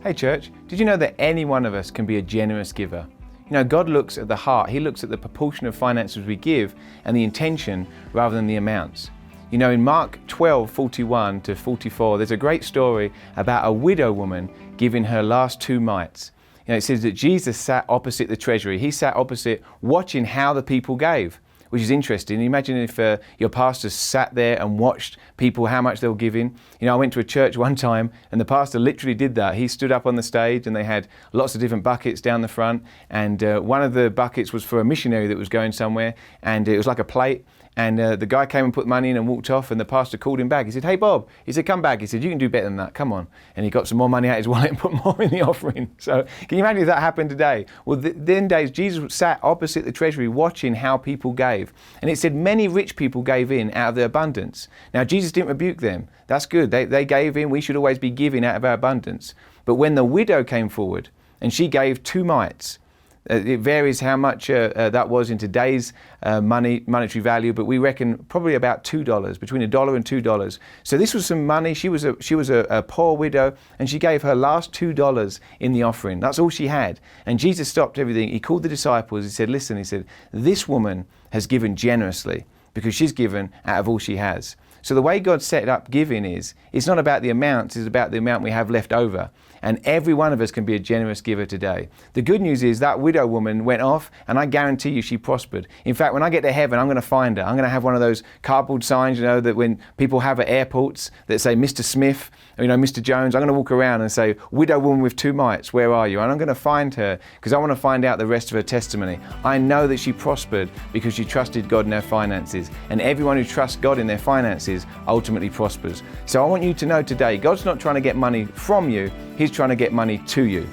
Hey church, did you know that any one of us can be a generous giver? You know, God looks at the heart. He looks at the proportion of finances we give and the intention rather than the amounts. You know, in Mark 12:41 to 44, there's a great story about a widow woman giving her last 2 mites. You know, it says that Jesus sat opposite the treasury. He sat opposite watching how the people gave, which is interesting. Imagine if your pastor sat there and watched people, how much they were giving. You know, I went to a church one time and the pastor literally did that. He stood up on the stage and they had lots of different buckets down the front. And one of the buckets was for a missionary that was going somewhere, and it was like a plate. And the guy came and put money in and walked off, and the pastor called him back. He said, "Hey Bob," he said, "come back." He said, "You can do better than that, come on." And he got some more money out of his wallet and put more in the offering. So can you imagine if that happened today? Well, then days, Jesus sat opposite the treasury watching how people gave. And it said many rich people gave in out of their abundance. Now, Jesus didn't rebuke them. That's good. They gave in. We should always be giving out of our abundance. But when the widow came forward and she gave 2 mites, it varies how much that was in today's monetary value, but we reckon probably about $2, between $1 and $2. So this was some money. She was a poor widow, and she gave her last $2 in the offering. That's all she had. And Jesus stopped everything. He called the disciples. He said, "Listen," he said, "this woman has given generously because she's given out of all she has." So the way God set up giving is, it's not about the amounts, it's about the amount we have left over. And every one of us can be a generous giver today. The good news is that widow woman went off, and I guarantee you she prospered. In fact, when I get to heaven, I'm going to find her. I'm going to have one of those cardboard signs, you know, that when people have at airports that say Mr. Smith, or, you know, Mr. Jones. I'm going to walk around and say, "Widow woman with 2 mites, where are you?" And I'm going to find her because I want to find out the rest of her testimony. I know that she prospered because she trusted God in her finances. And everyone who trusts God in their finances ultimately prospers. So I want you to know today, God's not trying to get money from you. He's trying to get money to you.